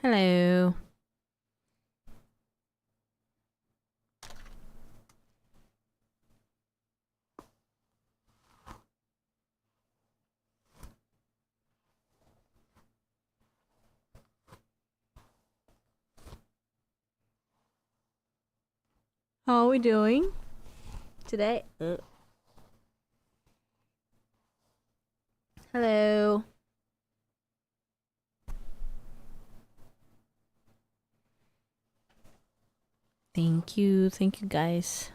Hello. How are we doing today? Hello. Thank you guys.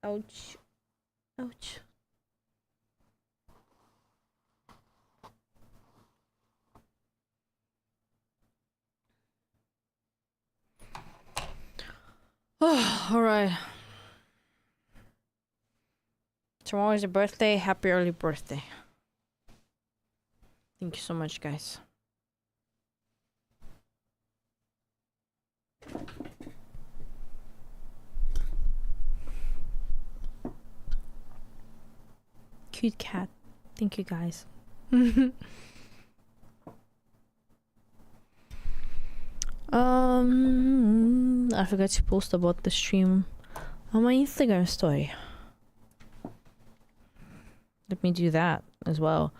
Ouch. Ouch. Oh, all right. Tomorrow is your birthday. Happy early birthday. Thank you so much, guys. Cute cat. Thank you, guys. I forgot to post about the stream on my Instagram story. Let me do that as well.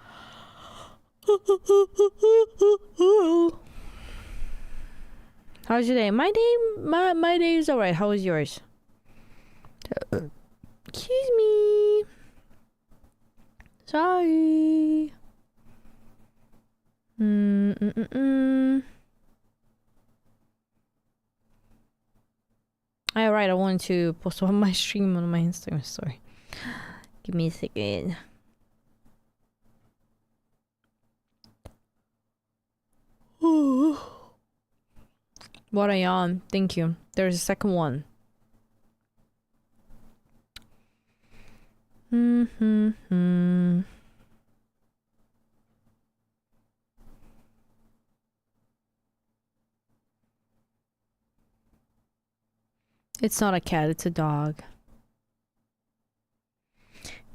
How's your day? My day is alright. How was yours? Excuse me. Sorry. Alright, I wanted to post on my stream on my Instagram story. Give me a second. What I on? Thank you. There's a second one. It's not a cat, it's a dog.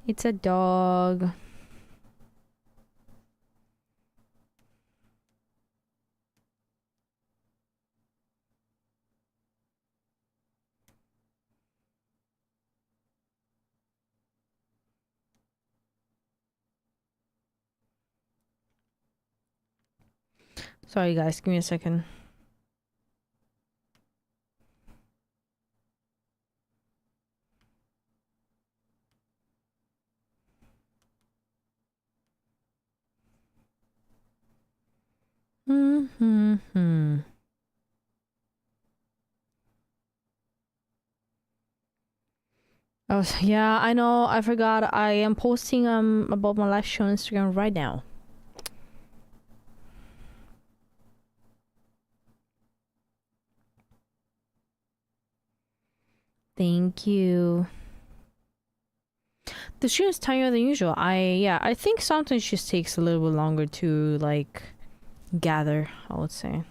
It's a dog. Sorry guys, give me a second. Oh yeah, I know. I forgot. I am posting about my live show on Instagram right now. Thank you. The stream is tinier than usual. I think sometimes it just takes a little bit longer to like gather, I would say.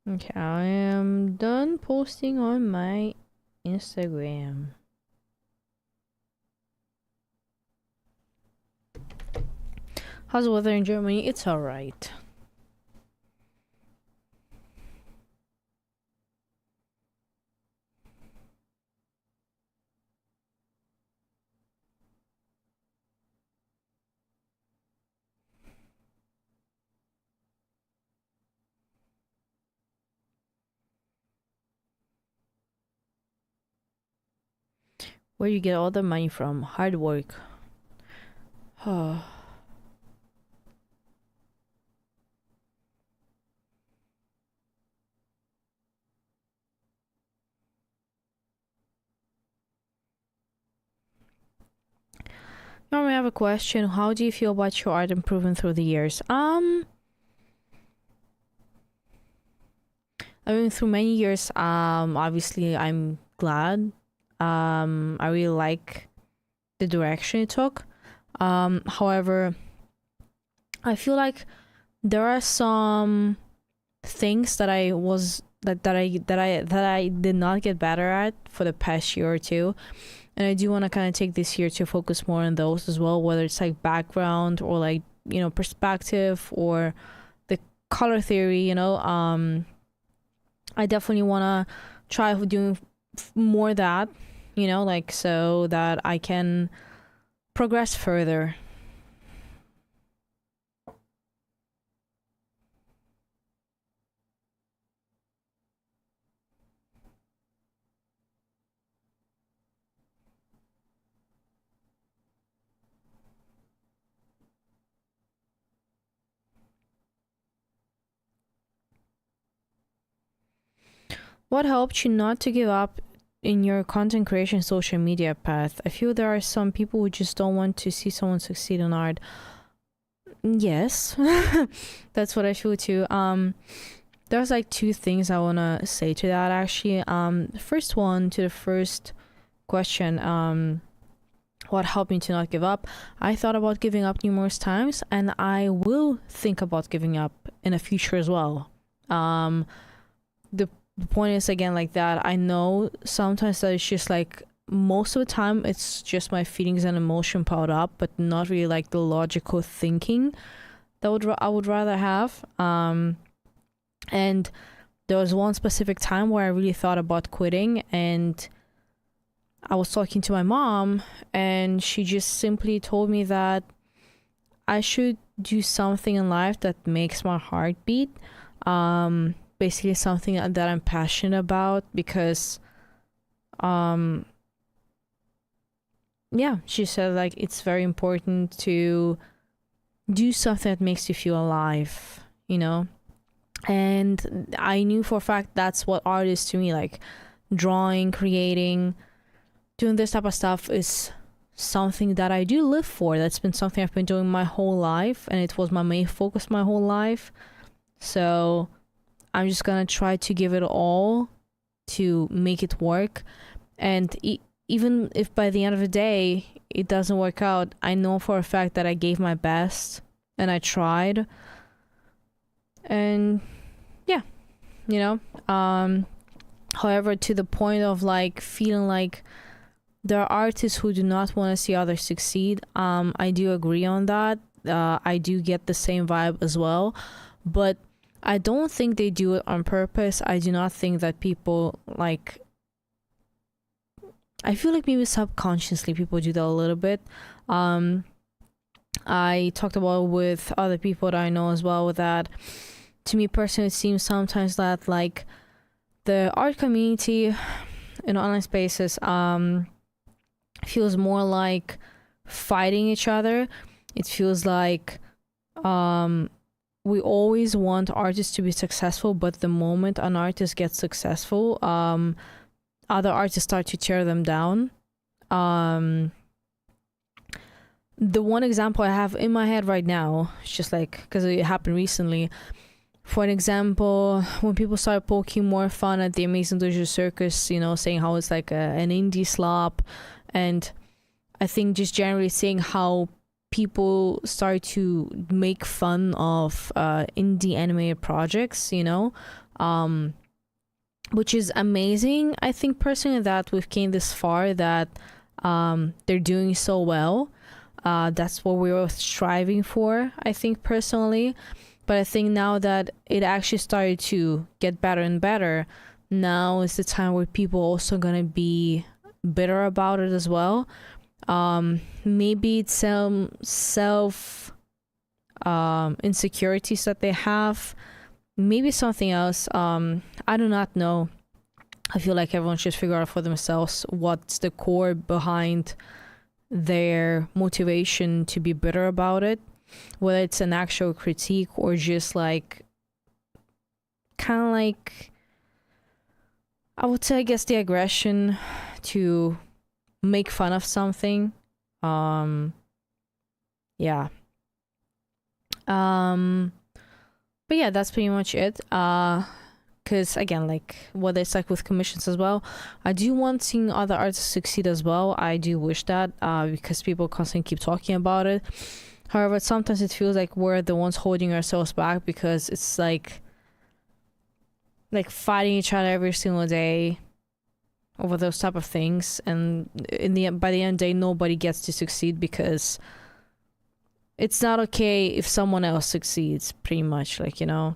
Okay, I am done posting on my Instagram. How's the weather in Germany? It's alright. Where you get all the money from? Hard work. Oh. Now I have a question. How do you feel about your art improving through the years? I mean, through many years, obviously I'm glad. I really like the direction it took. However, I feel like there are some things that I did not get better at for the past year or two, and I do want to kind of take this year to focus more on those as well, whether it's like background or like, you know, perspective or the color theory, you know. I definitely want to try doing more of that, you know, like so that I can progress further. What helped you not to give up in your content creation social media path? I feel there are some people who just don't want to see someone succeed in art. Yes, that's what I feel too. There's like two things I want to say to that actually. The first one, to the first question, what helped me to not give up? I thought about giving up numerous times, and I will think about giving up in the future as well. The point is, again, like that, I know sometimes that it's just like most of the time it's just my feelings and emotion piled up, but not really like the logical thinking that I would rather have. And there was one specific time where I really thought about quitting, and I was talking to my mom, and she just simply told me that I should do something in life that makes my heart beat. Basically something that I'm passionate about, because yeah, she said like it's very important to do something that makes you feel alive, you know. And I knew for a fact that's what art is to me, like drawing, creating, doing this type of stuff is something that I do live for. That's been something I've been doing my whole life, and it was my main focus my whole life. So I'm just gonna try to give it all to make it work. And even if by the end of the day it doesn't work out, I know for a fact that I gave my best and I tried. And yeah, you know. However, to the point of like feeling like there are artists who do not want to see others succeed, I do agree on that. I do get the same vibe as well, but I don't think they do it on purpose. I do not think that people like, I feel like maybe subconsciously people do that a little bit. I talked about with other people that I know as well, with that to me personally it seems sometimes that like the art community in online spaces feels more like fighting each other. It feels like we always want artists to be successful, but the moment an artist gets successful, other artists start to tear them down. The one example I have in my head right now, it's just like because it happened recently. For an example, when people start poking more fun at the Amazing Digital Circus, you know, saying how it's like an indie slop, and I think just generally saying how people start to make fun of indie animated projects, you know, which is amazing. I think personally that we've came this far, that they're doing so well. That's what we were striving for, I think personally. But I think now that it actually started to get better and better, now is the time where people also gonna be bitter about it as well. Maybe it's some self insecurities that they have, maybe something else. I do not know. I feel like everyone should figure out for themselves what's the core behind their motivation to be bitter about it, whether it's an actual critique or just like kind of like, I would say, I guess, the aggression to make fun of something. Yeah. But yeah, that's pretty much it. because again, like whether it's like with commissions as well, I do want seeing other artists succeed as well. I do wish that, because people constantly keep talking about it. However, sometimes it feels like we're the ones holding ourselves back, because it's like fighting each other every single day over those type of things, and by the end of the day, nobody gets to succeed, because it's not okay if someone else succeeds, pretty much, like, you know.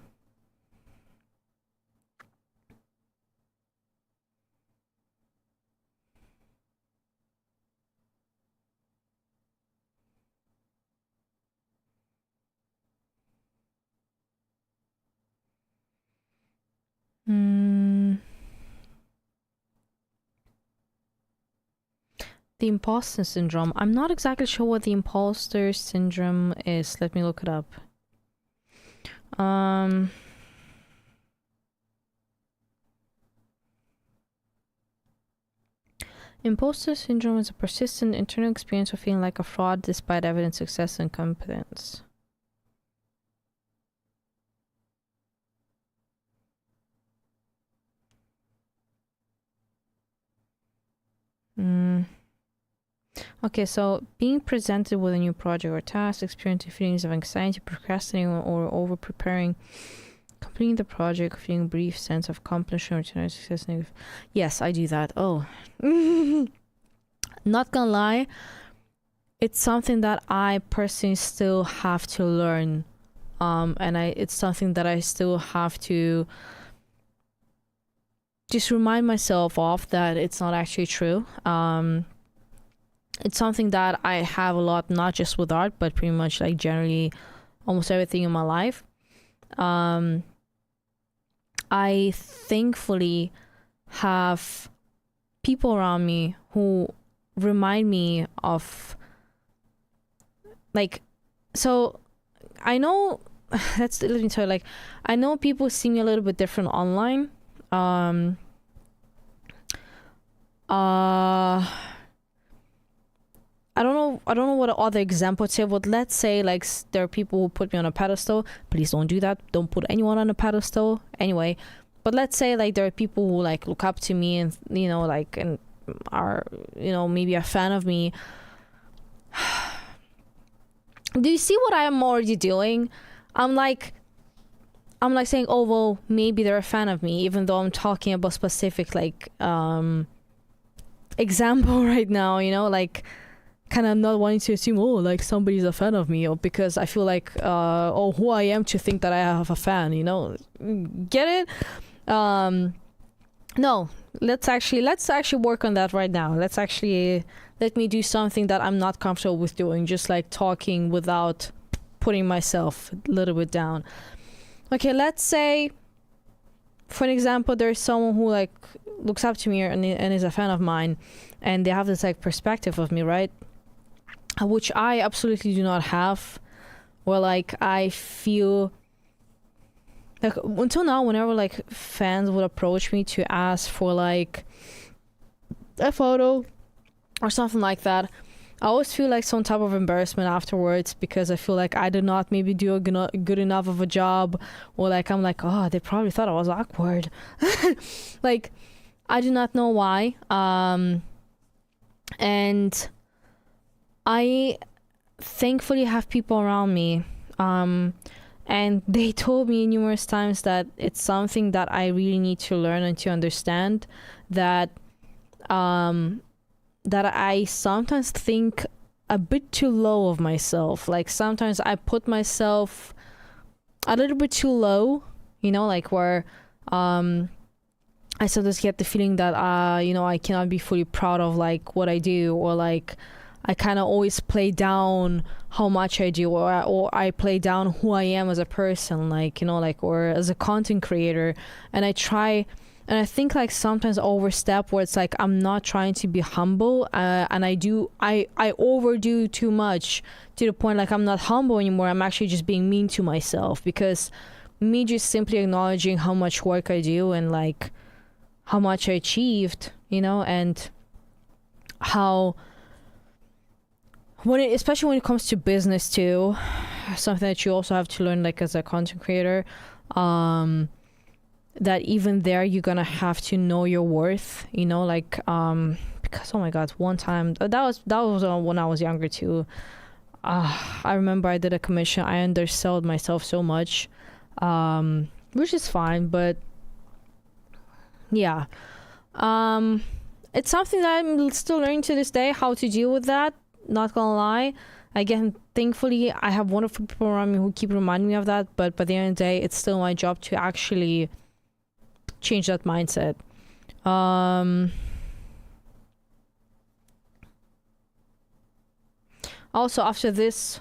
The imposter syndrome. I'm not exactly sure what the imposter syndrome is. Let me look it up. Imposter syndrome is a persistent internal experience of feeling like a fraud despite evident success and competence. Okay, so being presented with a new project or task, experiencing feelings of anxiety, procrastinating or over preparing, completing the project, feeling a brief sense of accomplishment, return success. Yes, I do that. Oh, not gonna lie, it's something that I personally still have to learn, and it's something that I still have to just remind myself of, that it's not actually true. It's something that I have a lot, not just with art, but pretty much like generally almost everything in my life. I thankfully have people around me who remind me of, like, so I know, let me tell you, like, I know people see me a little bit different online. I don't know what other example to say, but let's say like there are people who put me on a pedestal. Please don't do that. Don't put anyone on a pedestal. Anyway, but let's say like there are people who like look up to me and, you know, like, and are, you know, maybe a fan of me. Do you see what I am already doing? I'm like saying, oh, well, maybe they're a fan of me, even though I'm talking about specific like example right now, you know, like, kind of not wanting to assume, oh, like somebody's a fan of me, or because I feel like, oh, who I am to think that I have a fan, you know, get it? No, let's actually work on that right now. Let me do something that I'm not comfortable with doing, just like talking without putting myself a little bit down. Okay, let's say, for an example, there's someone who like looks up to me and is a fan of mine, and they have this like perspective of me, right? Which I absolutely do not have. Where like I feel like, until now, whenever like fans would approach me to ask for like a photo or something like that, I always feel like some type of embarrassment afterwards, because I feel like I did not maybe do a good enough of a job, or like I'm like, oh, they probably thought I was awkward. Like, I do not know why. And I thankfully have people around me, and they told me numerous times that it's something that I really need to learn and to understand, that that I sometimes think a bit too low of myself. Like sometimes I put myself a little bit too low, you know, like where I sometimes get the feeling that you know, I cannot be fully proud of like what I do, or like I kind of always play down how much I do, or I play down who I am as a person, like, you know, like, or as a content creator. And I think like sometimes I overstep, where it's like I'm not trying to be humble, and I overdo too much, to the point like I'm not humble anymore. I'm actually just being mean to myself, because me just simply acknowledging how much work I do and like how much I achieved, you know, and how especially when it comes to business too, something that you also have to learn like as a content creator, that even there you're gonna have to know your worth, you know, like because oh my god, one time that was when I was younger too. I remember I did a commission, I undersold myself so much, which is fine, but yeah, it's something that I'm still learning to this day, how to deal with that, not gonna lie. Again, thankfully I have wonderful people around me who keep reminding me of that, but by the end of the day, it's still my job to actually change that mindset. Also after this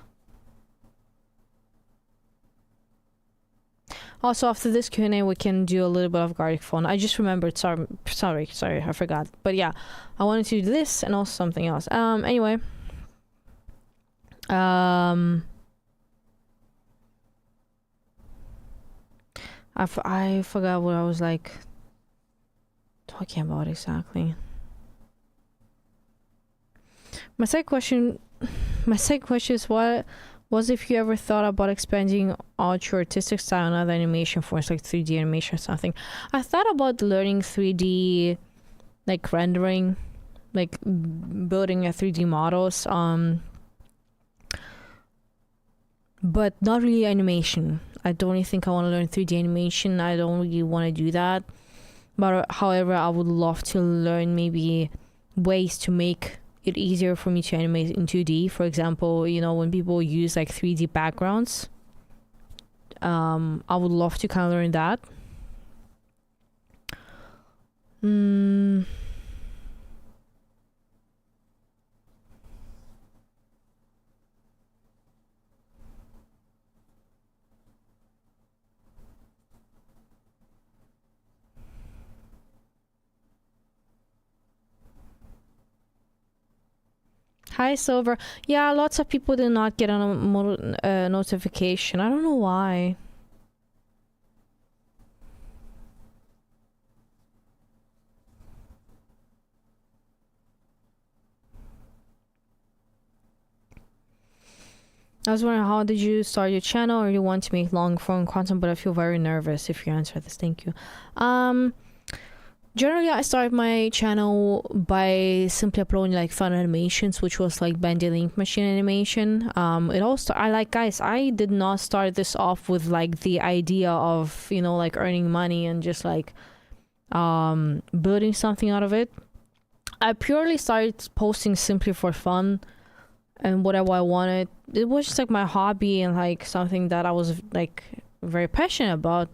Q&A, we can do a little bit of garlic phone. I just remembered. Sorry, I forgot. But yeah, I wanted to do this and also something else. Anyway, I forgot what I was like talking about exactly. My second question is, what was if you ever thought about expanding out your artistic style on other animation forms like 3D animation or something? I thought about learning 3D, like rendering, like building a 3D models, but not really animation. I don't really think I want to learn 3D animation. I don't really want to do that. But however, I would love to learn maybe ways to make it easier for me to animate in 2D. For example, you know, when people use like 3D backgrounds, I would love to kind of learn that. Hi, Silver. Yeah, lots of people did not get a notification. I don't know why. I was wondering, how did you start your channel, or you want to make long form content? But I feel very nervous if you answer this. Thank you. Generally, I started my channel by simply uploading like fun animations, which was like Bendy Link Machine animation. I did not start this off with like the idea of, you know, like earning money and just like building something out of it. I purely started posting simply for fun and whatever I wanted. It was just like my hobby and like something that I was like very passionate about.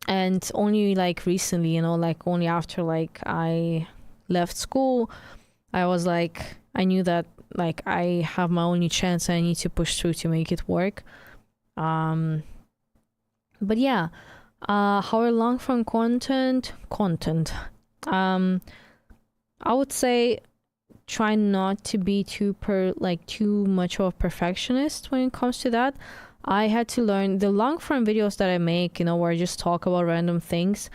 And only like recently, you know, like only after like I left school, I was like, I knew that like I have my only chance and I need to push through to make it work. But yeah, how long form content, I would say try not to be too much of a perfectionist when it comes to that. I had to learn the long form videos that I make, you know, where I just talk about random things.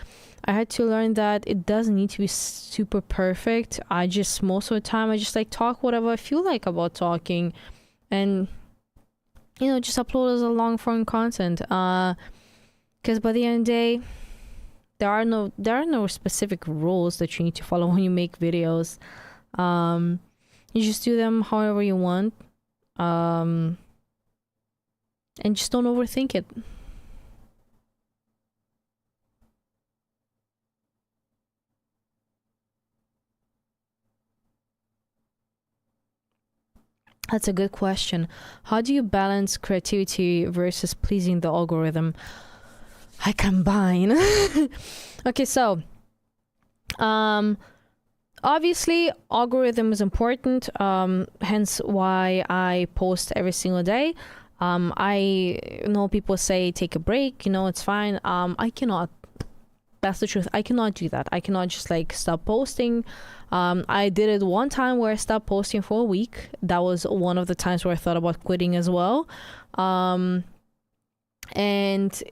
I had to learn that it doesn't need to be super perfect. Most of the time, I just like talk whatever I feel like about talking, and, you know, just upload as a long form content. Because by the end of the day, there are no specific rules that you need to follow when you make videos. You just do them however you want. And just don't overthink it. That's a good question. How do you balance creativity versus pleasing the algorithm? I combine. Okay, so obviously algorithm is important, hence why I post every single day. I know people say take a break, you know, it's fine. I cannot. That's the truth. I cannot do that. I cannot just like stop posting. I did it one time where I stopped posting for a week. That was one of the times where I thought about quitting as well. And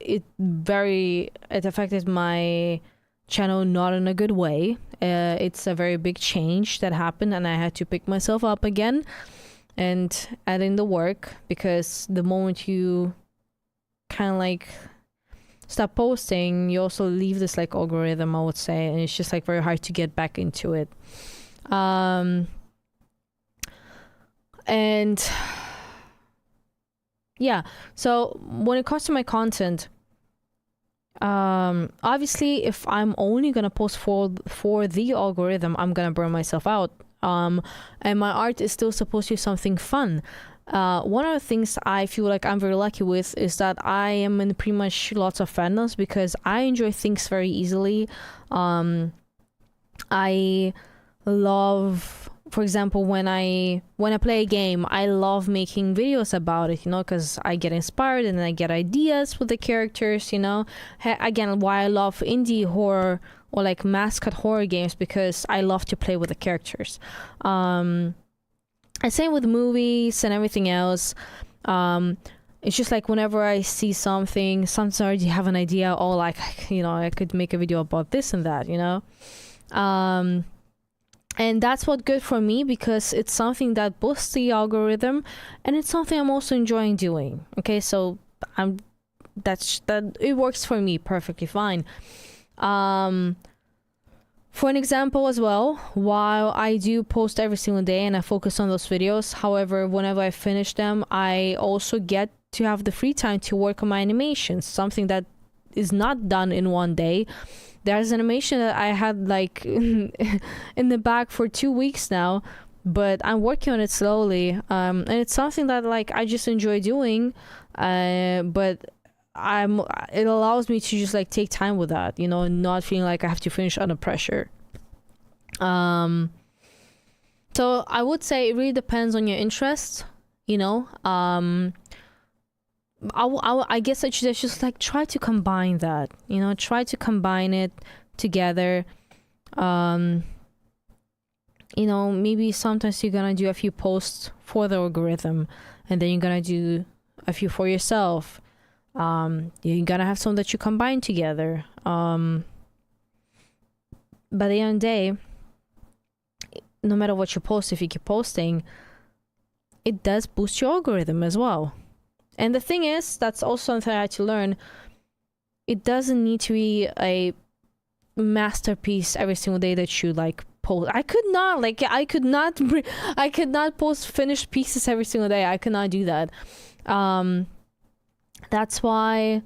it affected my channel not in a good way. It's a very big change that happened, and I had to pick myself up again and add in the work, because the moment you kind of like stop posting, you also leave this like algorithm, I would say, and it's just like very hard to get back into it. And yeah, so when it comes to my content, obviously if I'm only gonna post for the algorithm, I'm gonna burn myself out. And my art is still supposed to be something fun. One of the things I feel like I'm very lucky with is that I am in pretty much lots of fandoms because I enjoy things very easily. I love, for example, when I play a game, I love making videos about it, you know, because I get inspired and then I get ideas with the characters, you know. Again, why I love indie horror or like mascot horror games, because I love to play with the characters. And same with movies and everything else. It's just like whenever I see something, sometimes I already have an idea, oh, like, you know, I could make a video about this and that, you know. And that's what good for me, because it's something that boosts the algorithm, and it's something I'm also enjoying doing. Okay, so that it works for me perfectly fine. For an example as well, while I do post every single day and I focus on those videos, however, whenever I finish them, I also get to have the free time to work on my animations, something that is not done in one day. There's an animation that I had like in the back for 2 weeks now, but I'm working on it slowly. And it's something that like I just enjoy doing, but it allows me to just like take time with that, you know, and not feeling like I have to finish under pressure. So I would say it really depends on your interests, you know. I guess I should just like try to combine that, you know, try to combine it together. You know, maybe sometimes you're gonna do a few posts for the algorithm, and then you're gonna do a few for yourself. You're gonna have some that you combine together. By the end of the day, no matter what you post, if you keep posting, it does boost your algorithm as well. And the thing is, that's also something I had to learn. It doesn't need to be a masterpiece every single day that you like post. I could not post finished pieces every single day. I could not do that. That's why,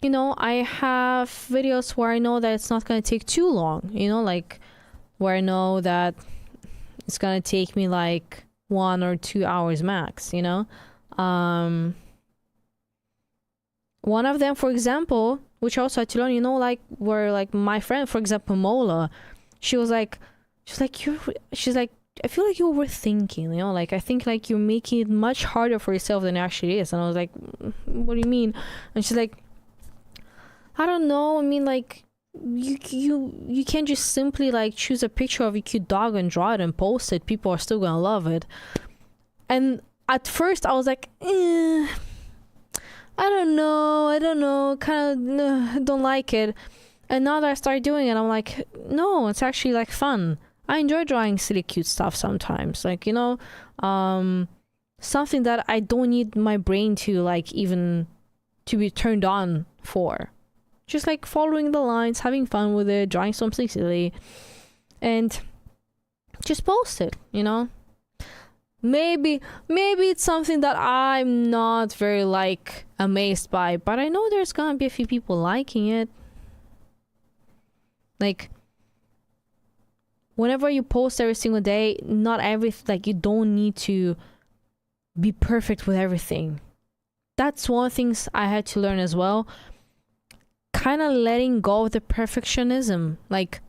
you know, I have videos where I know that it's not going to take too long, you know, like where I know that it's going to take me like 1 or 2 hours max, you know. One of them, for example, which I also had to learn, you know, like where like my friend, for example, Mola, she's like, I feel like you're overthinking, you know, like I think like you're making it much harder for yourself than it actually is. And I was like, what do you mean? And she's like, I don't know. I mean, like you can't just simply like choose a picture of a cute dog and draw it and post it. People are still gonna love it. And at first I was like, I don't know, kind of don't like it. And now that I started doing it, I'm like, no, it's actually like fun. I enjoy drawing silly cute stuff sometimes, like, you know, something that I don't need my brain to like even to be turned on for. Just like following the lines, having fun with it, drawing something silly, and just post it, you know. Maybe it's something that I'm not very like amazed by, but I know there's gonna be a few people liking it. Like, whenever you post every single day, not like you don't need to be perfect with everything. That's one of the things I had to learn as well. Kind of letting go of the perfectionism. Like,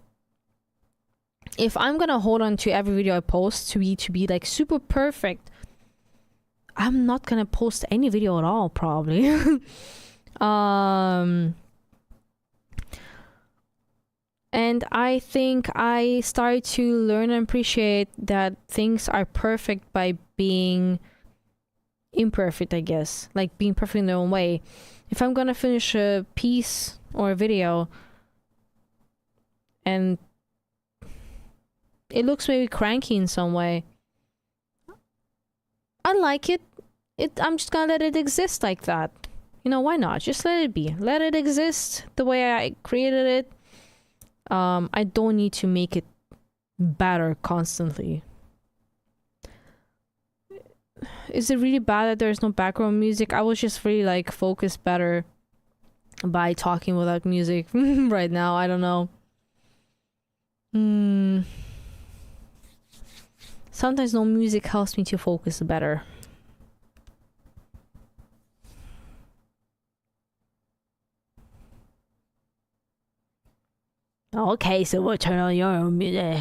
if I'm gonna hold on to every video I post to be like super perfect, I'm not gonna post any video at all, probably. And I think I started to learn and appreciate that things are perfect by being imperfect, I guess. Like being perfect in their own way. If I'm gonna finish a piece or a video and it looks maybe cranky in some way, I like it. I'm just gonna let it exist like that. You know, why not? Just let it be. Let it exist the way I created it. I don't need to make it better constantly. Is it really bad that there's no background music? I was just really like focused better by talking without music right now. I don't know. Sometimes no music helps me to focus better. Okay, so we'll turn on your own music.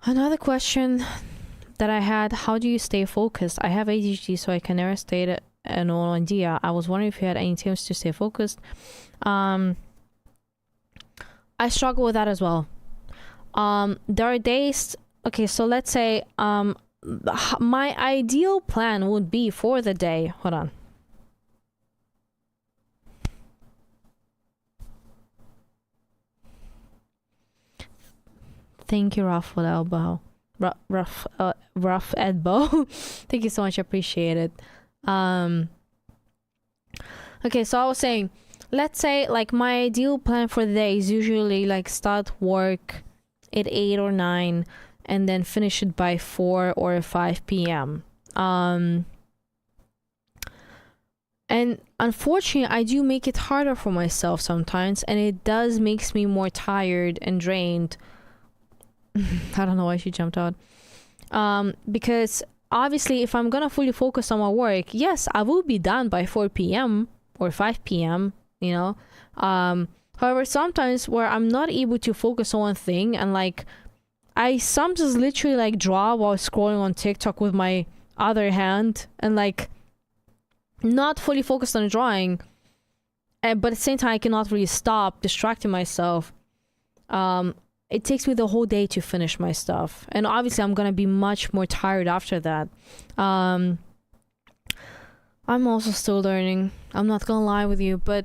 Another question that I had, how do you stay focused? I have ADHD, so I can never stay an all idea. I was wondering if you had any tips to stay focused. I struggle with that as well. There are days, okay, so let's say my ideal plan would be for the day. Hold on. Thank you, Rough Elbow. Rough Elbow. Thank you so much. I appreciate it. Okay, so I was saying, let's say like my ideal plan for the day is usually like start work at 8 or 9 and then finish it by 4 or 5 p.m. And unfortunately, I do make it harder for myself sometimes, and it does makes me more tired and drained. I don't know why she jumped out. Because obviously, if I'm gonna fully focus on my work, yes, I will be done by 4 p.m. or 5 p.m., you know. However, sometimes where I'm not able to focus on one thing, and like I sometimes literally like draw while scrolling on TikTok with my other hand, and like not fully focused on drawing, but at the same time I cannot really stop distracting myself. It takes me the whole day to finish my stuff, and obviously I'm gonna be much more tired after that. I'm also still learning, I'm not gonna lie with you, but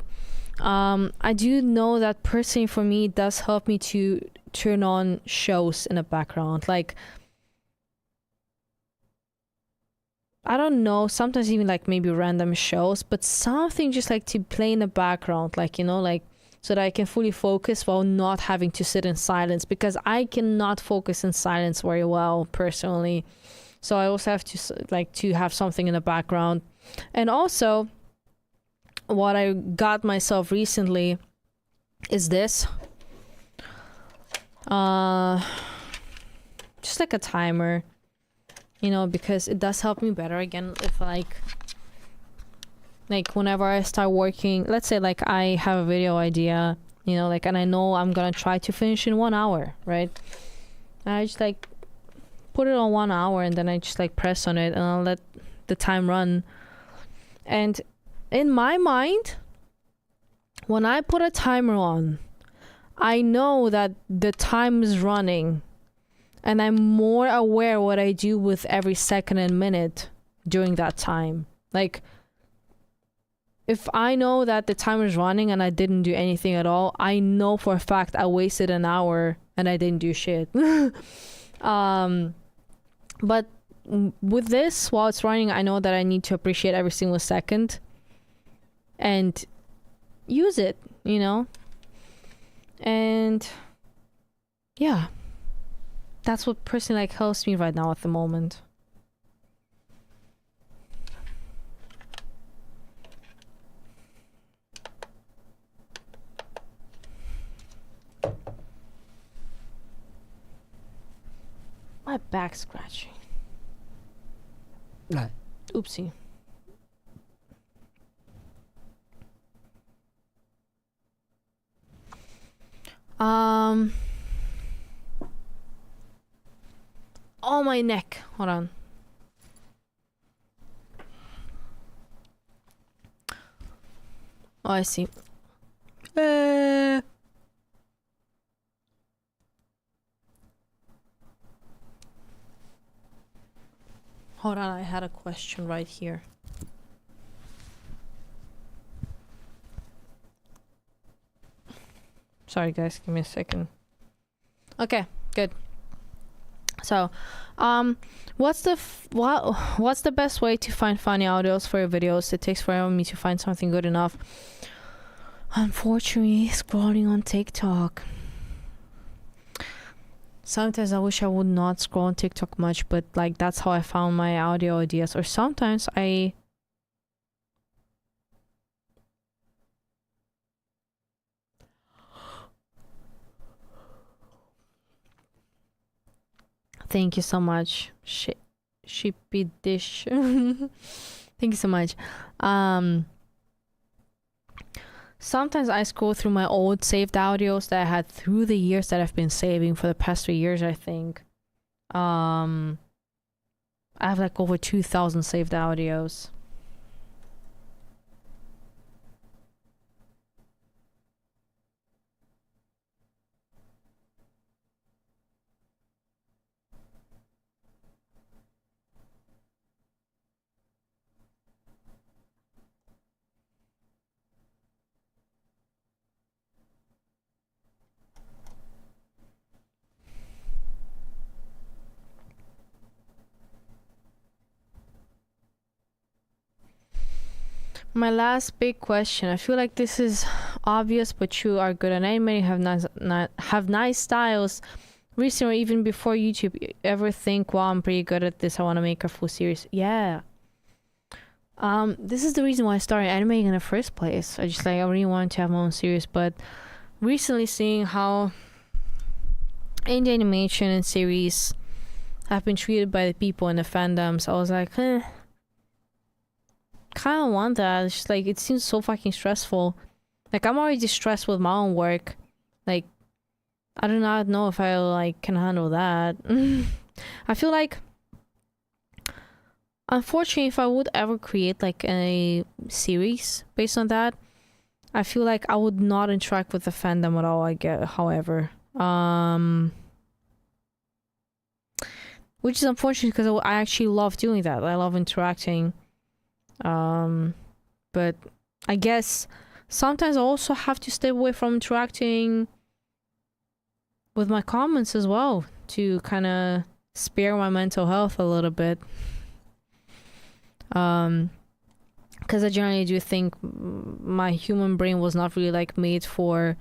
I do know that personally for me it does help me to turn on shows in the background, like I don't know, sometimes even like maybe random shows, but something just like to play in the background, like, you know, like so that I can fully focus while not having to sit in silence, because I cannot focus in silence very well personally. So I also have to like to have something in the background. And also what I got myself recently is this. Just like a timer, you know, because it does help me better again if like whenever I start working, let's say like I have a video idea, you know, like, and I know I'm gonna try to finish in 1 hour, right? And I just like put it on 1 hour, and then I just like press on it, and I'll let the time run. And in my mind, when I put a timer on, I know that the time is running, and I'm more aware what I do with every second and minute during that time. Like, if I know that the timer is running and I didn't do anything at all, I know for a fact I wasted an hour and I didn't do shit. But with this, while it's running, I know that I need to appreciate every single second and use it, you know? And yeah, that's what personally like helps me right now at the moment. My back scratching. Right. Oopsie. Oh, my neck. Hold on. Oh, I see. Hold on, I had a question right here. Sorry guys, give me a second. Okay, good. So, what's the best way to find funny audios for your videos? It takes forever for me to find something good enough. Unfortunately, scrolling on TikTok. Sometimes I wish I would not scroll on TikTok much, but like that's how I found my audio ideas. Or sometimes I thank you so much, Shippy Dish. Thank you so much. Sometimes I scroll through my old saved audios that I had through the years that I've been saving for the past 3 years, I think. I have like over 2,000 saved audios. My last big question. I feel like this is obvious, but you are good at animating, have nice styles. Recently, or even before YouTube, you ever think, wow, I'm pretty good at this, I want to make a full series? Yeah. This is the reason why I started animating in the first place. I really wanted to have my own series, but recently seeing how indie animation and series have been treated by the people in the fandoms, I was like, kind of want that. It's just like, it seems so fucking stressful. Like, I'm already stressed with my own work. Like, I do not know if I like can handle that. I feel like, unfortunately, if I would ever create like a series based on that, I feel like I would not interact with the fandom at all. However, which is unfortunate because I actually love doing that. I love interacting. But I guess sometimes I also have to stay away from interacting with my comments as well to kind of spare my mental health a little bit. Because I generally do think my human brain was not really like made for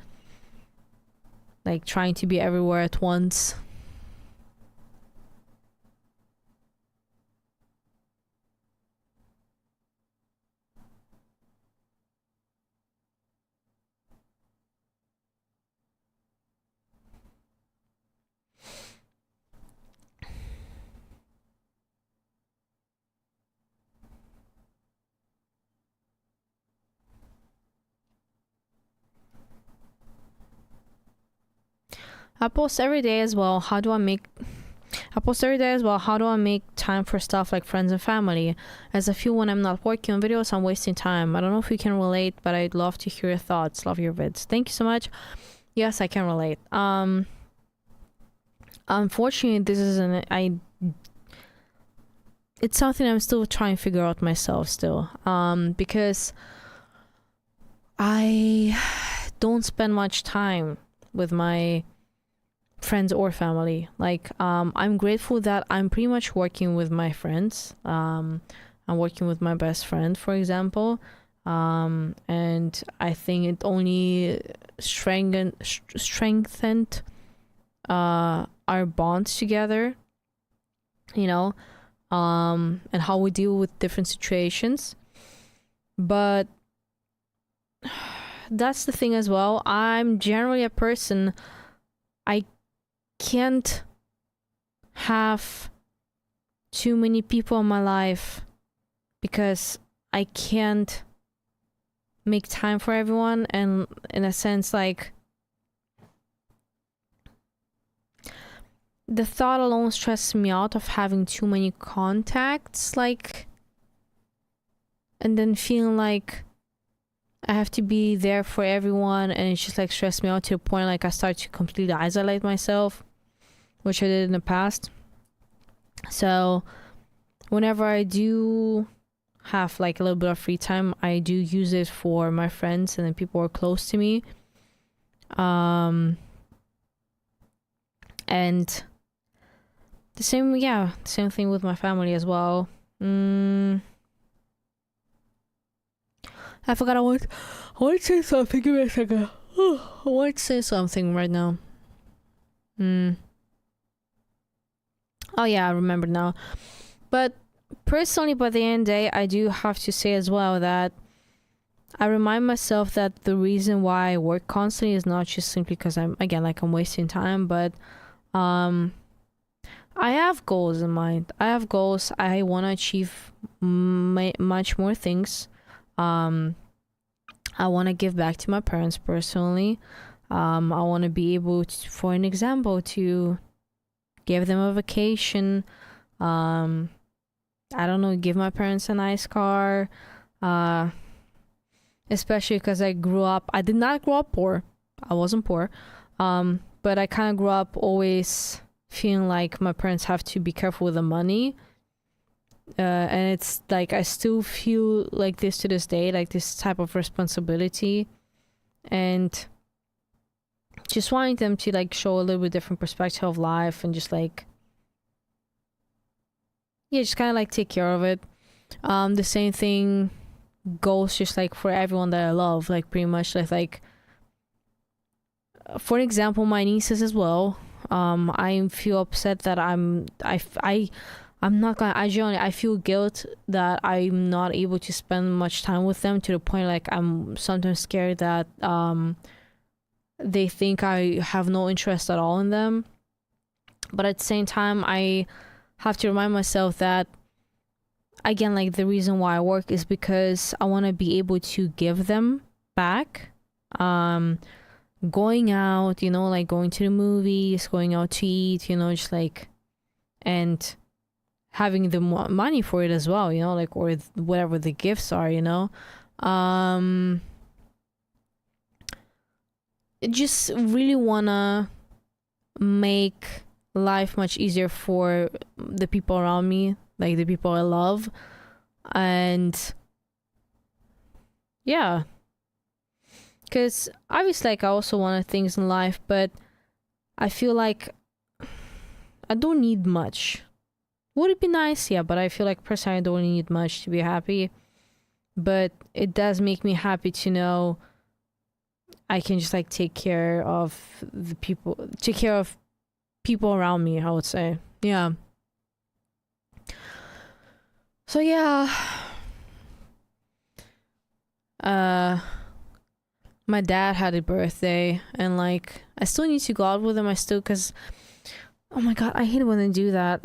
like trying to be everywhere at once. I post every day as well. How do I make time for stuff like friends and family? As I feel when I'm not working on videos, I'm wasting time. I don't know if you can relate, but I'd love to hear your thoughts. Love your vids. Thank you so much. Yes, I can relate. Unfortunately, this isn't. It's something I'm still trying to figure out myself still. Because I don't spend much time with my friends or family. Like, I'm grateful that I'm pretty much working with my friends. I'm working with my best friend, for example. And I think it only strengthened our bonds together, you know, and how we deal with different situations. But that's the thing as well. I'm generally a person, I can't have too many people in my life because I can't make time for everyone, and in a sense, like, the thought alone stresses me out of having too many contacts, like, and then feeling like I have to be there for everyone, and it's just like stressed me out to a point like I start to completely isolate myself, which I did in the past. So whenever I do have like a little bit of free time, I do use it for my friends and then people who are close to me. Um, and same thing with my family as well. I forgot I want to say something. Give me a second. I want to say something right now. Oh yeah, I remember now. But personally, by the end of the day, I do have to say as well that I remind myself that the reason why I work constantly is not just simply because I'm wasting time, but I have goals in mind. I have goals. I want to achieve much more things. I want to give back to my parents personally. I want to be able to, for an example, to give them a vacation. I don't know, give my parents a nice car. Especially because I did not grow up poor. I wasn't poor. But I kind of grew up always feeling like my parents have to be careful with the money. And it's like I still feel like this to this day, like this type of responsibility. And just wanting them to like show a little bit different perspective of life and just like, yeah, just kind of like take care of it. The same thing goes just like for everyone that I love, like pretty much like for example, my nieces as well. I feel upset that I'm not gonna. I feel guilt that I'm not able to spend much time with them, to the point like I'm sometimes scared that they think I have no interest at all in them. But at the same time, I have to remind myself that, again, like the reason why I work is because I want to be able to give them back. Going out, like going to the movies, going out to eat, just like, and having the money for it as well, like, or whatever the gifts are, just really wanna make life much easier for the people around me, like the people I love. And yeah, because obviously, like, I also want things in life, but I feel like I don't need much. Would it be nice? Yeah, but I feel like personally I don't need much to be happy. But it does make me happy to know I can just like take care of people around me, I would say. Yeah. So yeah. My dad had a birthday, and like I still need to go out with him. Cause oh my god, I hate when they do that.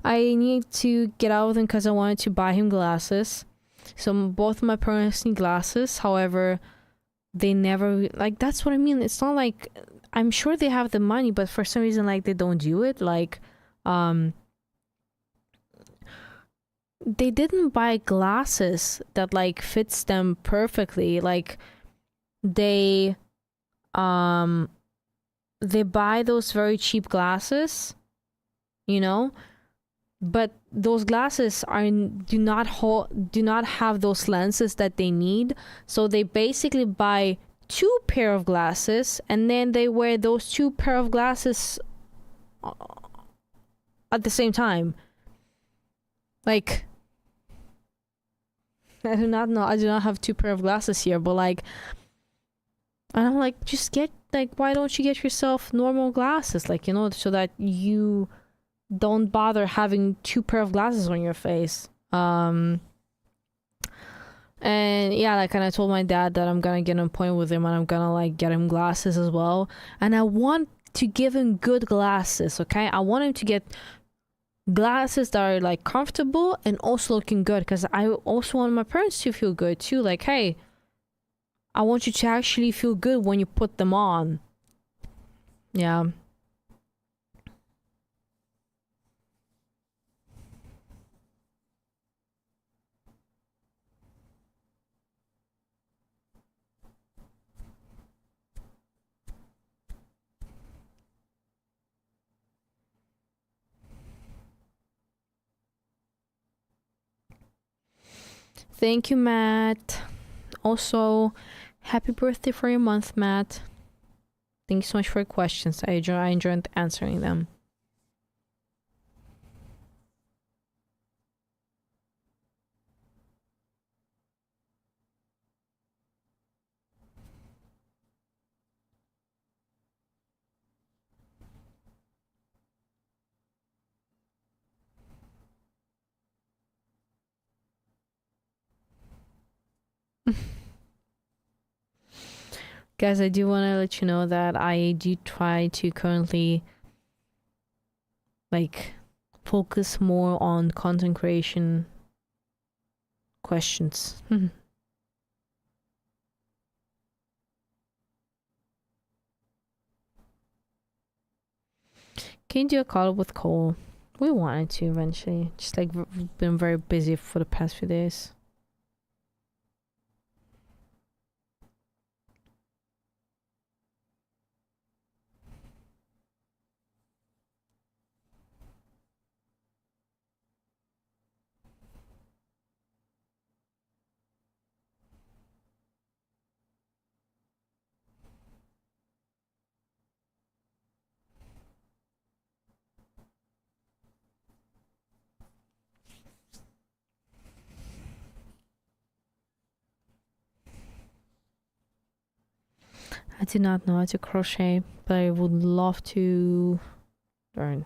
I need to get out with him because I wanted to buy him glasses. So both of my parents need glasses. However, they never, like, that's what I mean. It's not like, I'm sure they have the money, but for some reason, like, they don't do it. Like, they didn't buy glasses that like fits them perfectly. Like, they buy those very cheap glasses, but those glasses do not have those lenses that they need. So they basically buy 2 pair of glasses, and then they wear those 2 pair of glasses at the same time. Like, I do not know. I do not have 2 pair of glasses here, but like, and I'm like, just get, like, why don't you get yourself normal glasses, like, so that you don't bother having 2 pair of glasses on your face. And yeah, like, and I told my dad that I'm gonna get an appointment with him, and I'm gonna like get him glasses as well. And I want to give him good glasses, okay? I want him to get glasses that are like comfortable and also looking good, because I also want my parents to feel good too. Like, hey, I want you to actually feel good when you put them on. Yeah. Thank you, Matt. Also, happy birthday for your month, Matt. Thank you so much for your questions. I enjoyed answering them. Guys, I do want to let you know that I do try to currently like focus more on content creation questions. Can you do a call with Cole? We wanted to eventually. Just like we've been very busy for the past few days. I do not know how to crochet, but I would love to learn.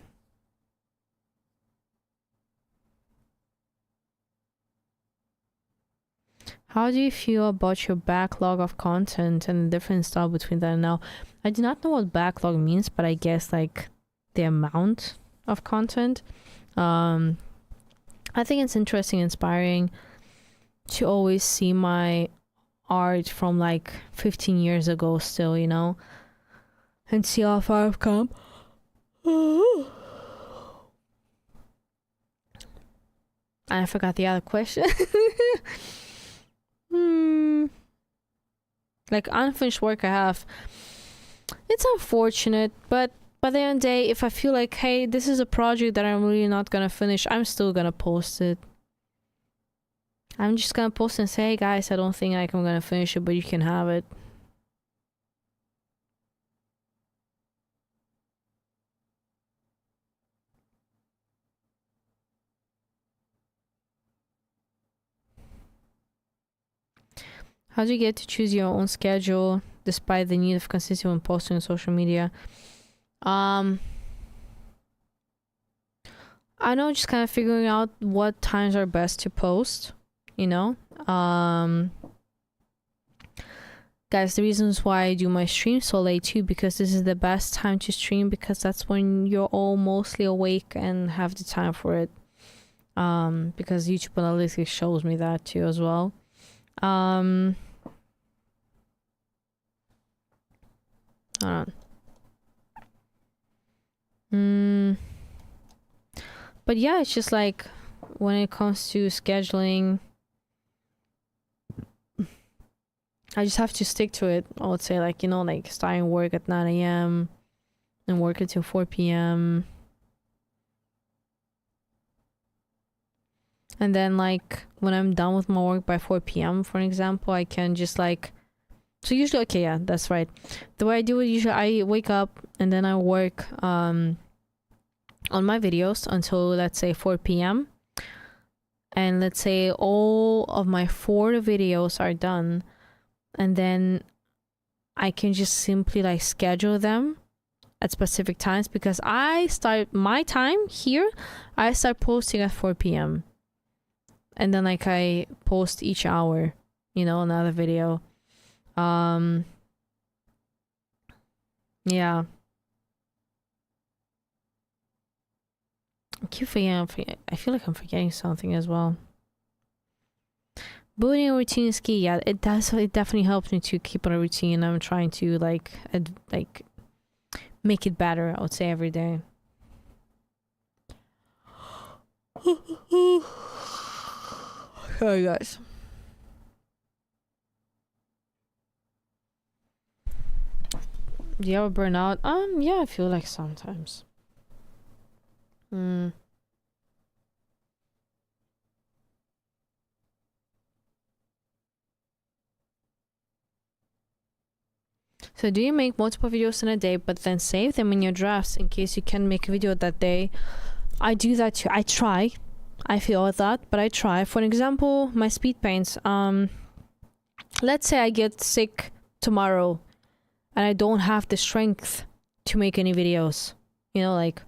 How do you feel about your backlog of content and the difference style between that and now? I do not know what backlog means, but I guess like the amount of content. I think it's interesting, inspiring to always see my art from like 15 years ago still, you know, and see how far I've come. I forgot the other question. Like unfinished work I have. It's unfortunate, but by the end of the day, if I feel like, hey, this is a project that I'm really not gonna finish, I'm still gonna post it. I'm just gonna post and say, hey guys, I don't think like I'm gonna finish it, but you can have it. How do you get to choose your own schedule despite the need of consistent posting on social media? I know, just kind of figuring out what times are best to post, you know. Guys, the reasons why I do my stream so late too, because this is the best time to stream, because that's when you're all mostly awake and have the time for it. Because YouTube analytics shows me that too as well. Hold on. But yeah, it's just like when it comes to scheduling, I just have to stick to it. I would say, like, you know, like starting work at 9 a.m. and work until 4 p.m. And then, like, when I'm done with my work by 4 p.m., for an example, I can just like. So usually, okay, yeah, that's right. The way I do it, usually I wake up and then I work on my videos until, let's say, 4 p.m. And let's say all of my 4 videos are done. And then I can just simply like schedule them at specific times, because I start my time here, I start posting at 4 p.m. And then like I post each hour, you know, another video. Yeah. I keep forgetting. I feel like I'm forgetting something as well. Building a routine is key. Yeah, it does. It definitely helps me to keep on a routine. I'm trying to like make it better, I would say, every day. Sorry, guys. Do you ever burn out? Yeah, I feel like sometimes. So do you make multiple videos in a day but then save them in your drafts in case you can't make a video that day? I do that too. I try. I feel that, but I try. For an example, my speed paints. Let's say I get sick tomorrow and I don't have the strength to make any videos. You know, like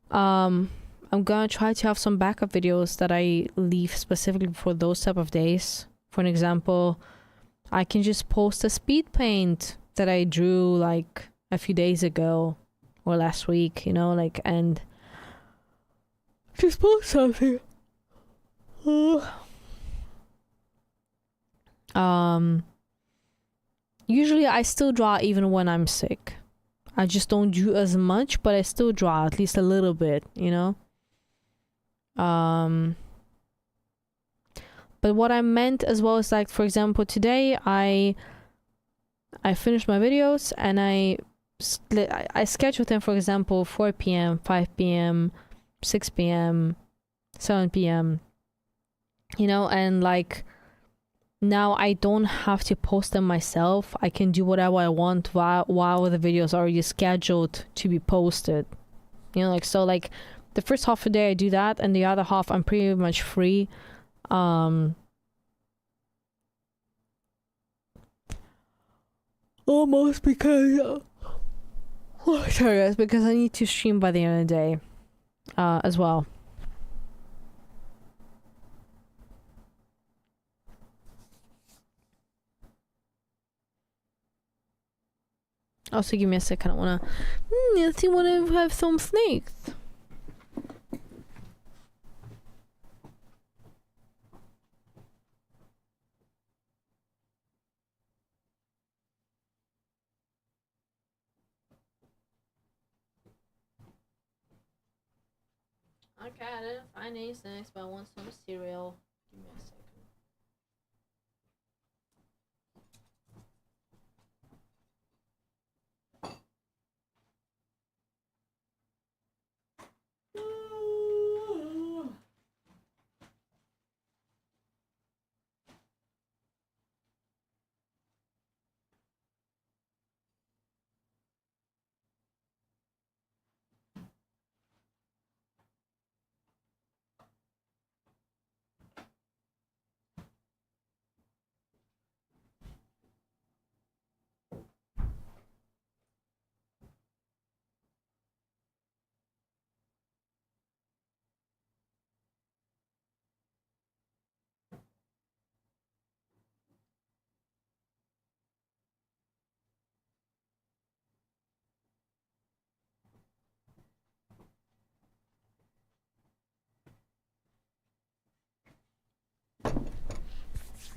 I'm gonna try to have some backup videos that I leave specifically for those type of days. For an example, I can just post a speed paint that I drew like a few days ago or last week, you know, like, and just post something. Usually I still draw even when I'm sick. I just don't do as much, but I still draw at least a little bit, you know? But what I meant as well is like, for example, today I finished my videos and I scheduled them, for example, 4 p.m., 5 p.m., 6 p.m., 7 p.m., you know, and like now I don't have to post them myself. I can do whatever I want while the videos are already scheduled to be posted, you know, like, so like the first half of the day I do that and the other half I'm pretty much free. Almost because sorry guys, because I need to stream by the end of the day as well. Also, give me a second. I wanna see what I have some snakes. Okay, I didn't find any snacks, but I want some cereal. Give me a second.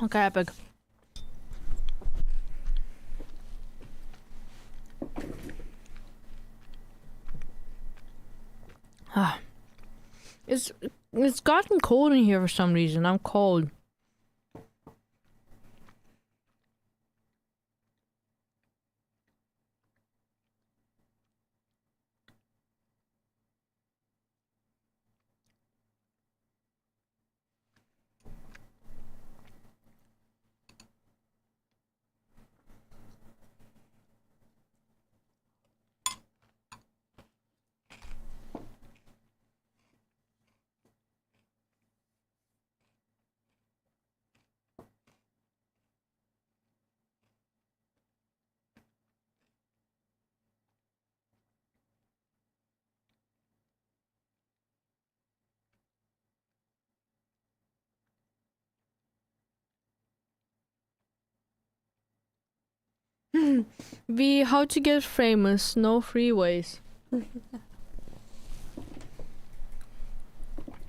Okay, epic. It's gotten cold in here for some reason. I'm cold. V, how to get famous? No freeways.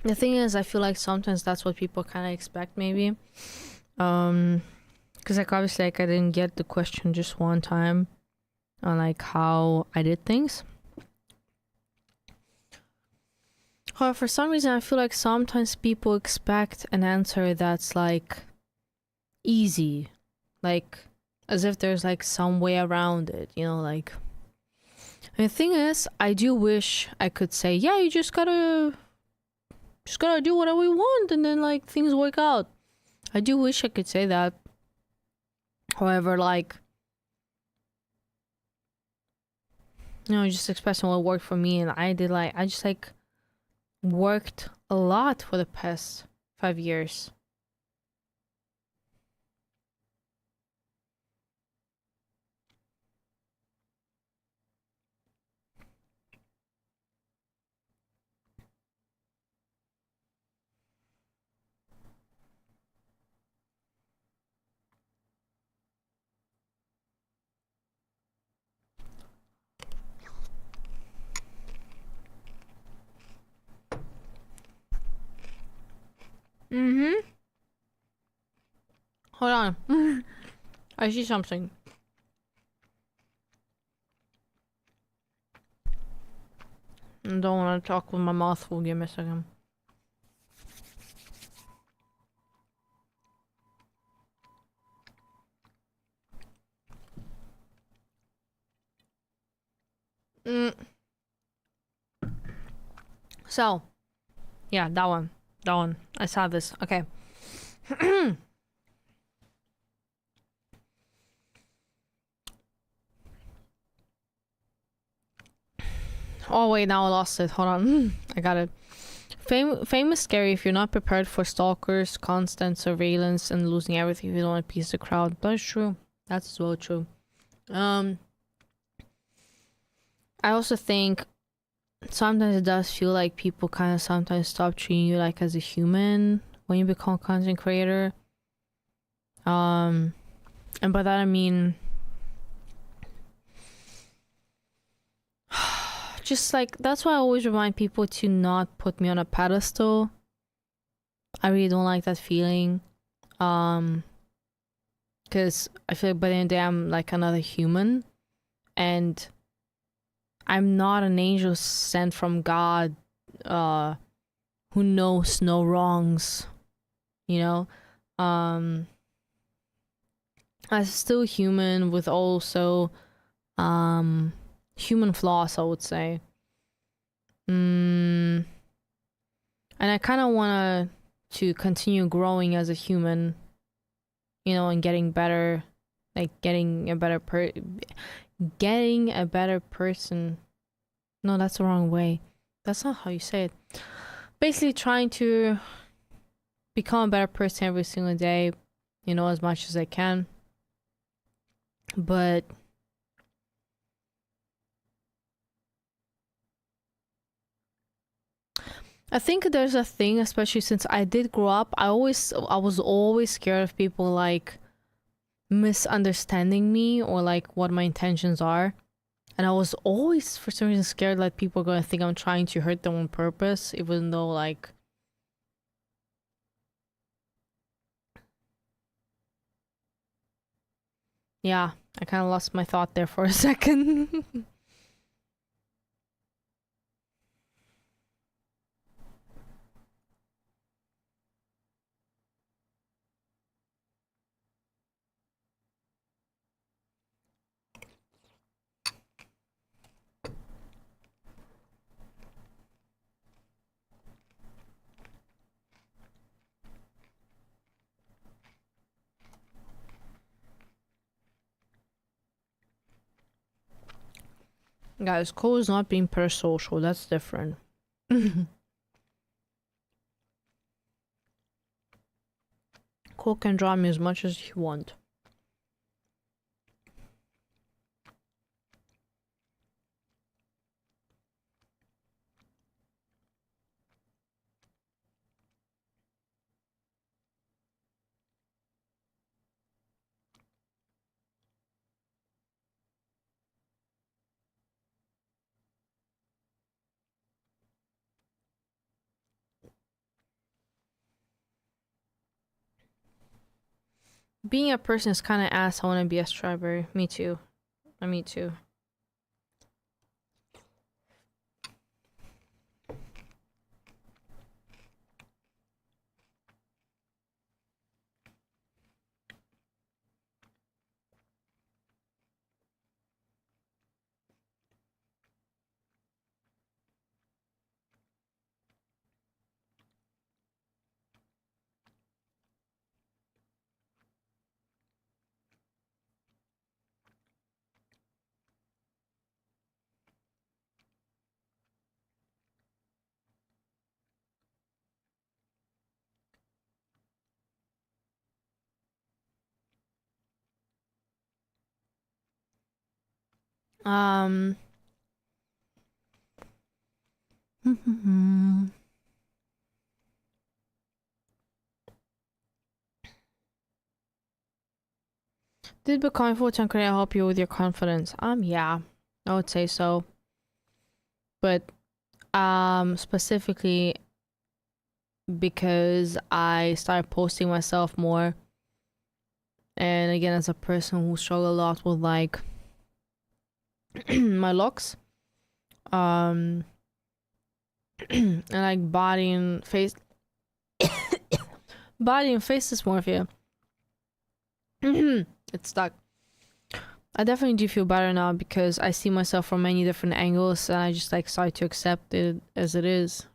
The thing is, I feel like sometimes that's what people kind of expect, maybe. Because like obviously, like I didn't get the question just one time on like how I did things. However, for some reason, I feel like sometimes people expect an answer that's like easy, like as if there's like some way around it, you know, like. And the thing is, I do wish I could say, yeah, you just gotta do whatever you want and then like things work out. I do wish I could say that. However, like just expressing what worked for me. And I just like worked a lot for the past 5 years. Mm-hmm. Hold on. I see something. I don't want to talk with my mouth full. Give me a second. Mm. So, yeah, that one. That one. I saw this. Okay. Oh, wait, now I lost it. Hold on. I got it. Fame is scary if you're not prepared for stalkers, constant surveillance, and losing everything if you don't want to please the crowd. That's true. That's as well true. I also think sometimes it does feel like people kind of sometimes stop treating you like as a human when you become a content creator. And by that I mean just like that's why I always remind people to not put me on a pedestal. I really don't like that feeling. Because I feel like by the end of the day I'm like another human, and I'm not an angel sent from God, who knows no wrongs, you know? I'm still human with also human flaws, I would say. And I kind of want to continue growing as a human, you know, and getting better, like getting a better person. No, that's the wrong way. That's not how you say it. Basically trying to become a better person every single day, you know, as much as I can. But I think there's a thing, especially since I did grow up, I was always scared of people like misunderstanding me or like what my intentions are. And I was always for some reason scared that people are gonna think I'm trying to hurt them on purpose, even though like yeah, I kind of lost my thought there for a second. Guys, Cole is not being parasocial. That's different. Cole can draw me as much as you want. Being a person is kind of ass. I want to be a strawberry. Me too. Me too. Um Did becoming full-time career help you with your confidence? Yeah, I would say so. But specifically because I started posting myself more, and again, as a person who struggled a lot with like my looks, and like body and face dysmorphia. It's stuck. I definitely do feel better now because I see myself from many different angles, and I just like start to accept it as it is.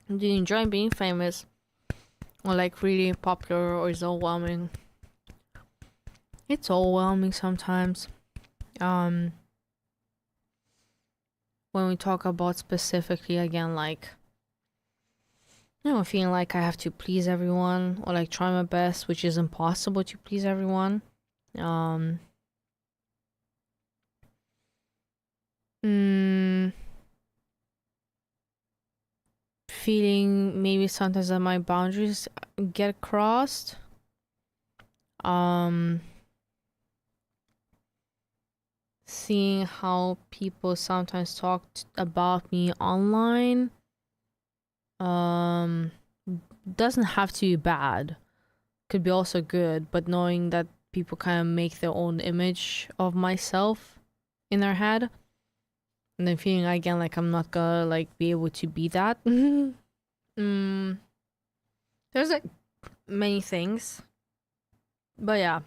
Do you enjoy being famous, or like really popular, or is it overwhelming? It's overwhelming sometimes. Um, when we talk about specifically again, like, feeling like I have to please everyone or like try my best, which is impossible to please everyone. Um, mm, Feeling maybe sometimes that my boundaries get crossed. Um, Seeing how people sometimes talk about me online. Um, doesn't have to be bad. Could be also good, but knowing that people kind of make their own image of myself in their head, and then feeling again like I'm not gonna like be able to be that. mm, there's like many things, but yeah.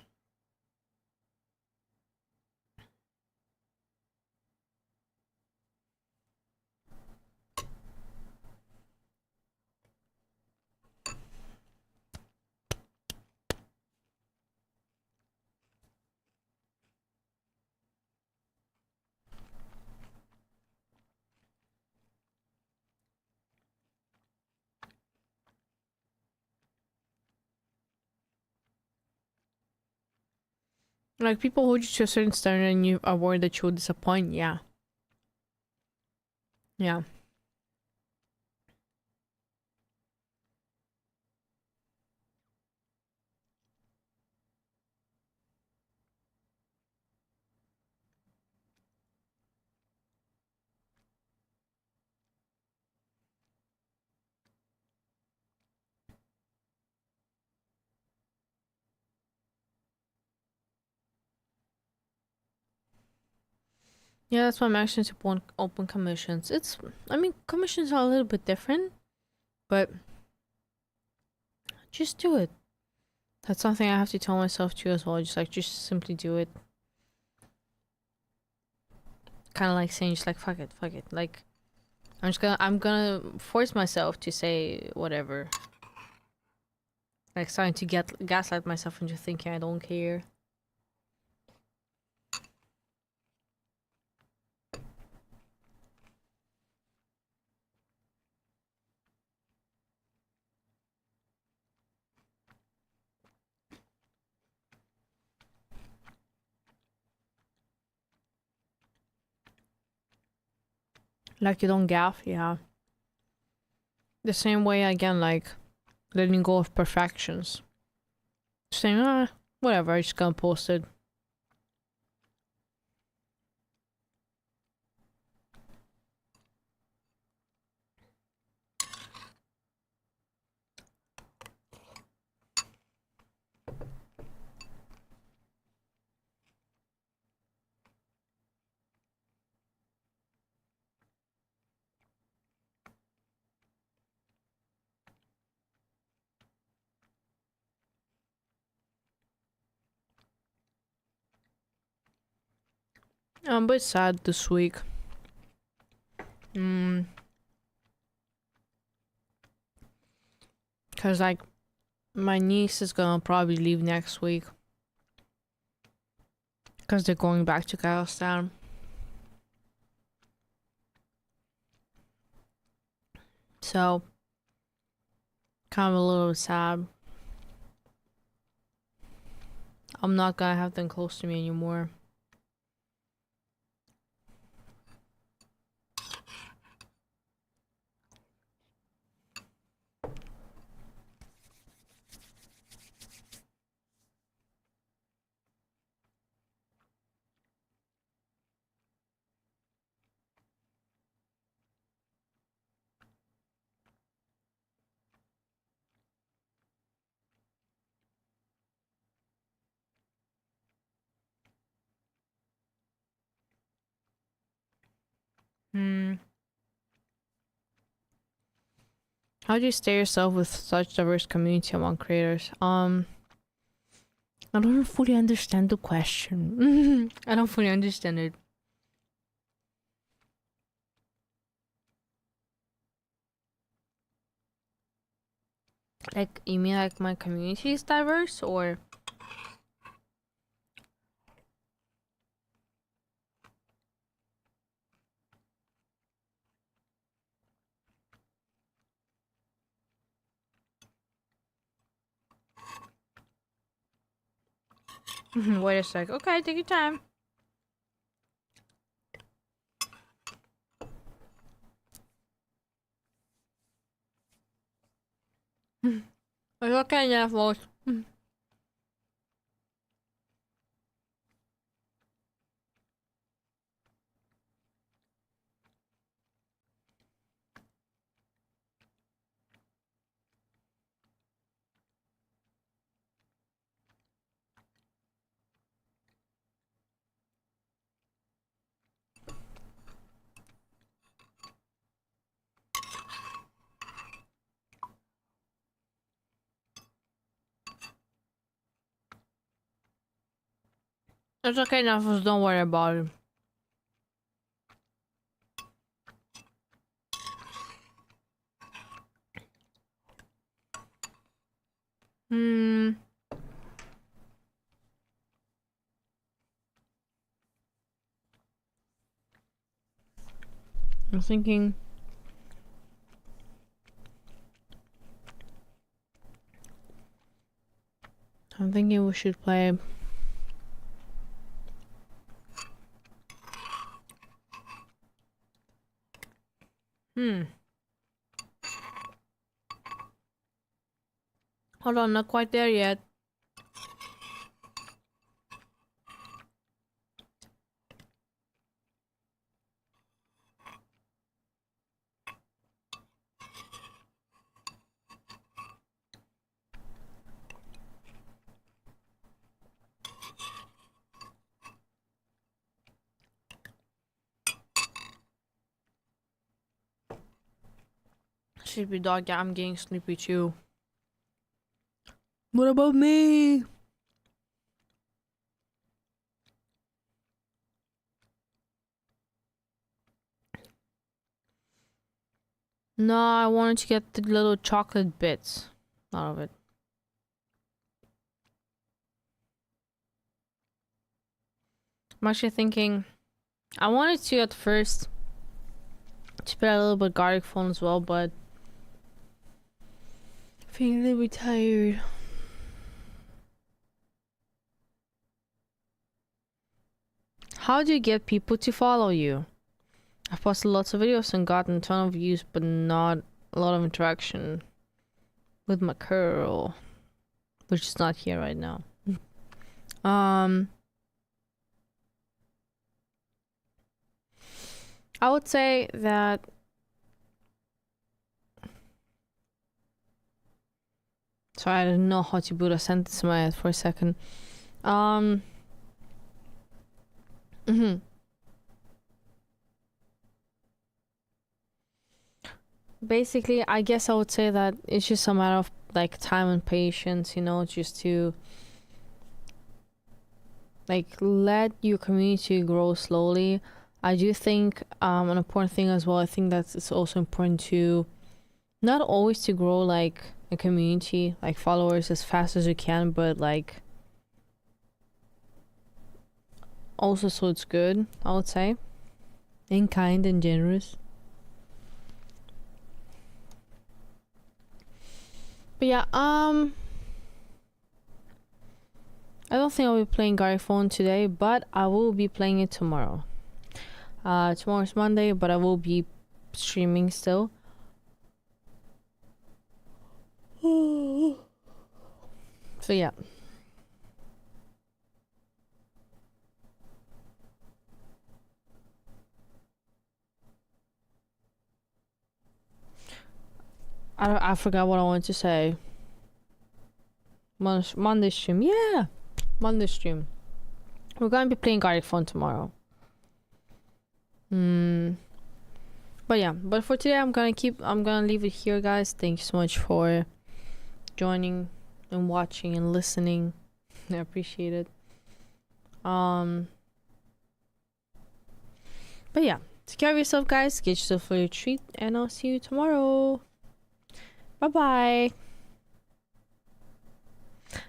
Like people hold you to a certain standard and you are worried that you will disappoint. Yeah. Yeah. Yeah, that's why I'm actually to open commissions. I mean, commissions are a little bit different, but just do it. That's something I have to tell myself too as well. Just simply do it. Kind of like saying, just like, fuck it, fuck it. Like, I'm gonna force myself to say whatever. Like, starting to gaslight myself into thinking I don't care. Like, you don't gaff, yeah. The same way, again, like, letting go of perfections. Saying, whatever, I just gonna post it. I'm a bit sad this week. Cause like my niece is gonna probably leave next week. Cause they're going back to Kazakhstan. So kind of a little sad. I'm not gonna have them close to me anymore. How do you stay yourself with such diverse community among creators? I don't fully understand the question. I don't fully understand it. Like, you mean like my community is diverse, or? Wait a sec. Okay, take your time. It's okay, Netflix. It's okay, Netflix. Don't worry about it. I'm thinking. I'm thinking we should play. Hold on, not quite there yet. Sleepy dog, yeah, I'm getting sleepy too. What about me? No, I wanted to get the little chocolate bits out of it. I'm actually thinking, I wanted to at first to put a little bit garlic phone as well, but feeling a little bit tired. How do you get people to follow you? I've posted lots of videos and gotten a ton of views, but not a lot of interaction with my curl, which is not here right now. I would say that sorry, I didn't know how to build a sentence in my head for a second. Basically, I guess I would say that it's just a matter of like time and patience, you know, just to Like, let your community grow slowly. I do think an important thing as well, I think that it's also important to not always to grow like a community, like followers as fast as you can, but like also so it's good, I would say, and kind and generous. But yeah, I don't think I'll be playing Garryphone today, but I will be playing it tomorrow. Tomorrow's Monday, but I will be streaming still. So yeah. I forgot what I wanted to say. Monday stream. Yeah. Monday stream. We're gonna be playing Garryphone tomorrow. But yeah, but for today I'm gonna leave it here, guys. Thank you so much for joining and watching and listening. I appreciate it. But yeah, take care of yourself, guys. Get yourself a little treat, and I'll see you tomorrow. Bye bye.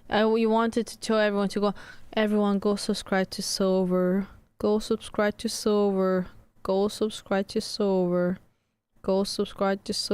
We wanted to tell everyone to go. Everyone, go subscribe to Silver. Go subscribe to Silver. Go subscribe to Silver. Go subscribe to Silver.